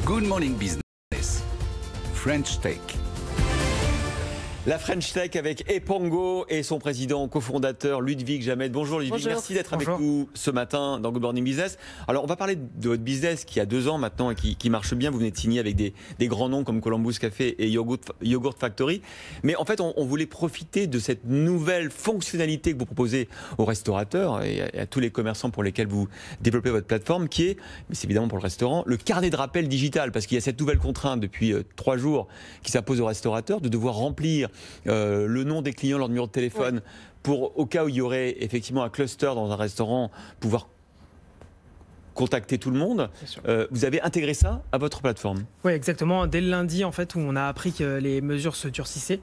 Good Morning Business. French Tech. La French Tech avec Epongo et son président cofondateur Ludwig Jamet. Bonjour Ludwig, Bonjour. Merci d'être avec nous ce matin dans Good Morning Business. Alors on va parler de votre business qui a 2 ans maintenant et qui marche bien. Vous venez de signer avec des grands noms comme Columbus Café et Yogurt Factory. Mais en fait on voulait profiter de cette nouvelle fonctionnalité que vous proposez aux restaurateurs et à tous les commerçants pour lesquels vous développez votre plateforme qui est, mais c'est évidemment pour le restaurant, le carnet de rappel digital. Parce qu'il y a cette nouvelle contrainte depuis 3 jours qui s'impose aux restaurateurs de devoir remplir le nom des clients, leur numéro de téléphone, pour au cas où il y aurait effectivement un cluster dans un restaurant, pouvoir contacter tout le monde. Vous avez intégré ça à votre plateforme? Oui, exactement. Dès le lundi, en fait, où on a appris que les mesures se durcissaient,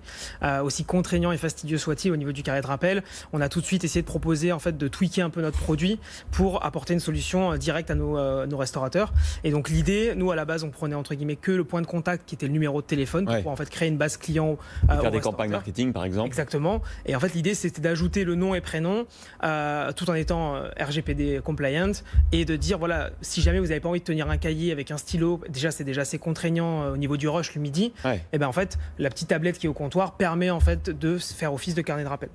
aussi contraignant et fastidieux soit-il au niveau du carnet de rappel, on a tout de suite essayé de proposer, en fait, de tweaker un peu notre produit pour apporter une solution directe à nos restaurateurs. Et donc l'idée, nous à la base, on prenait entre guillemets que le point de contact qui était le numéro de téléphone pour en fait créer une base client. Faire des campagnes marketing, par exemple. Exactement. Et en fait, l'idée, c'était d'ajouter le nom et prénom, tout en étant RGPD compliant, et de dire voilà, si jamais vous n'avez pas envie de tenir un cahier avec un stylo, c'est déjà assez contraignant au niveau du rush le midi, et ben en fait, la petite tablette qui est au comptoir permet en fait de faire office de carnet de rappel.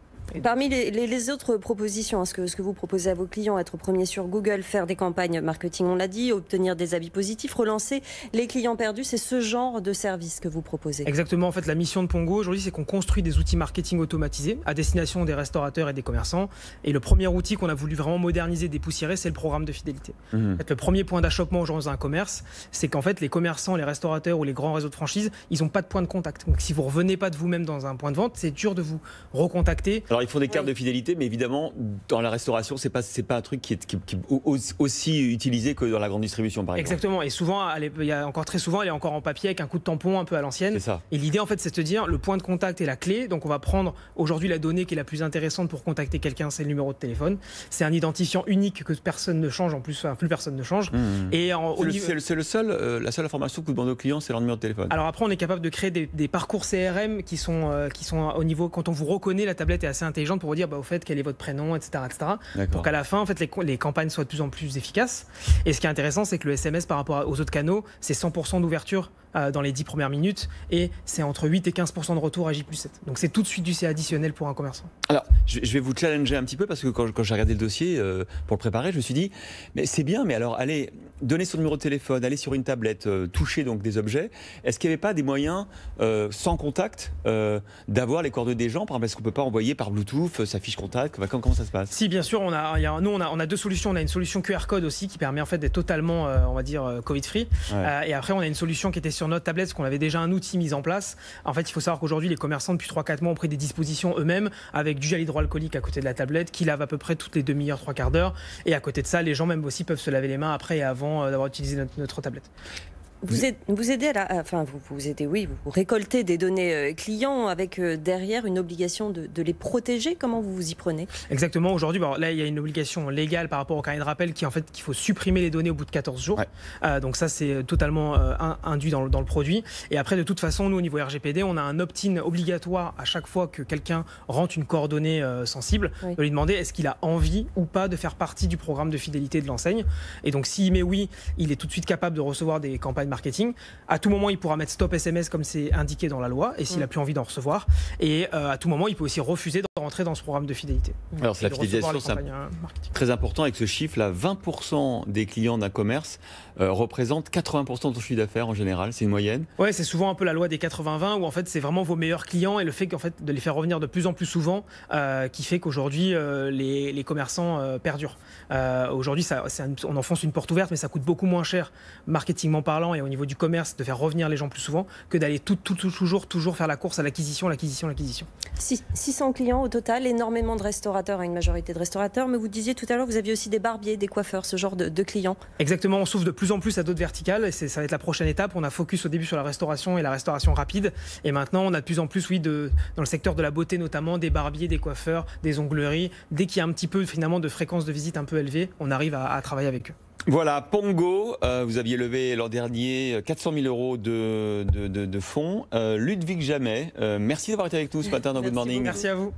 Parmi les autres propositions, ce que vous proposez à vos clients, être premier sur Google, faire des campagnes marketing, on l'a dit, obtenir des avis positifs, relancer les clients perdus, c'est ce genre de service que vous proposez. Exactement, en fait la mission de Pongo aujourd'hui c'est qu'on construit des outils marketing automatisés à destination des restaurateurs et des commerçants, et le premier outil qu'on a voulu vraiment moderniser, dépoussiérer, c'est le programme de fidélité. En fait, le premier point d'achoppement aujourd'hui dans un commerce, c'est qu'en fait les commerçants, les restaurateurs ou les grands réseaux de franchise, ils n'ont pas de point de contact. Donc si vous ne revenez pas de vous-même dans un point de vente, c'est dur de vous recontacter. Alors, ils font des cartes de fidélité, mais évidemment, dans la restauration, c'est pas un truc qui est aussi utilisé que dans la grande distribution, par exemple. Exactement. Et souvent, très souvent, elle est encore en papier avec un coup de tampon un peu à l'ancienne. C'est ça. Et l'idée, en fait, c'est de se dire, le point de contact est la clé. Donc, on va prendre aujourd'hui la donnée qui est la plus intéressante pour contacter quelqu'un, c'est le numéro de téléphone. C'est un identifiant unique que personne ne change, en plus, enfin, plus personne ne change. Et c'est la seule information que vous demandez aux clients, c'est leur numéro de téléphone. Alors après, on est capable de créer des parcours CRM qui sont au niveau, quand on vous reconnaît, la tablette est assez intelligente pour vous dire au fait quel est votre prénom, etc. Pour qu'à la fin, en fait, les campagnes soient de plus en plus efficaces. Et ce qui est intéressant, c'est que le SMS par rapport aux autres canaux, c'est 100% d'ouverture dans les 10 premières minutes, et c'est entre 8 et 15% de retour à J+7. Donc c'est tout de suite du C additionnel pour un commerçant. Alors, je vais vous challenger un petit peu, parce que quand j'ai regardé le dossier pour le préparer, je me suis dit, mais c'est bien, mais alors allez, donner son numéro de téléphone, aller sur une tablette, toucher donc des objets, est-ce qu'il n'y avait pas des moyens sans contact d'avoir les coordonnées des gens, par exemple, est-ce qu'on ne peut pas envoyer par Bluetooth sa fiche contact, comment ça se passe? Si, bien sûr, on a 2 solutions. On a une solution QR code aussi qui permet en fait d'être totalement, on va dire, Covid-free. Et après, on a une solution qui était sur notre tablette, parce qu'on avait déjà un outil mis en place. En fait, il faut savoir qu'aujourd'hui, les commerçants, depuis 3-4 mois, ont pris des dispositions eux-mêmes avec du gel hydroalcoolique à côté de la tablette, qui lave à peu près toutes les demi-heures, 3/4 d'heure. Et à côté de ça, les gens même aussi peuvent se laver les mains après et avant d'avoir utilisé notre tablette. Vous aidez vous récoltez des données clients avec derrière une obligation de les protéger. Comment vous vous y prenez? Exactement. Aujourd'hui, là, il y a une obligation légale par rapport au carnet de rappel qui, en fait, qu'il faut supprimer les données au bout de 14 jours. Donc ça, c'est totalement induit dans le produit. Et après, de toute façon, nous, au niveau RGPD, on a un opt-in obligatoire à chaque fois que quelqu'un rentre une coordonnée sensible, de lui demander est-ce qu'il a envie ou pas de faire partie du programme de fidélité de l'enseigne. Et donc, s'il met oui, il est tout de suite capable de recevoir des campagnes marketing. À tout moment, il pourra mettre stop SMS comme c'est indiqué dans la loi, et s'il n'a plus envie d'en recevoir. Et à tout moment, il peut aussi refuser de rentrer dans ce programme de fidélité. Alors, c'est la fidélisation, c'est très important avec ce chiffre-là. 20% des clients d'un commerce représentent 80% de son chiffre d'affaires en général. C'est une moyenne. Ouais, c'est souvent un peu la loi des 80-20, où en fait, c'est vraiment vos meilleurs clients, et le fait qu'en fait, de les faire revenir de plus en plus souvent qui fait qu'aujourd'hui, les commerçants perdurent. Aujourd'hui, on enfonce une porte ouverte, mais ça coûte beaucoup moins cher, marketingment parlant, et au niveau du commerce, de faire revenir les gens plus souvent que d'aller toujours faire la course à l'acquisition. 600 clients au total, énormément de restaurateurs, une majorité de restaurateurs, mais vous disiez tout à l'heure, vous aviez aussi des barbiers, des coiffeurs, ce genre de clients. Exactement, on s'ouvre de plus en plus à d'autres verticales, et ça va être la prochaine étape. On a focus au début sur la restauration et la restauration rapide, et maintenant on a de plus en plus, dans le secteur de la beauté notamment, des barbiers, des coiffeurs, des ongleries. Dès qu'il y a un petit peu finalement de fréquence de visite un peu élevée, on arrive à travailler avec eux. Voilà, Pongo, vous aviez levé l'an dernier 400 000 euros de fonds. Ludwig Jamet, merci d'avoir été avec nous ce matin dans Good Morning. Merci à vous.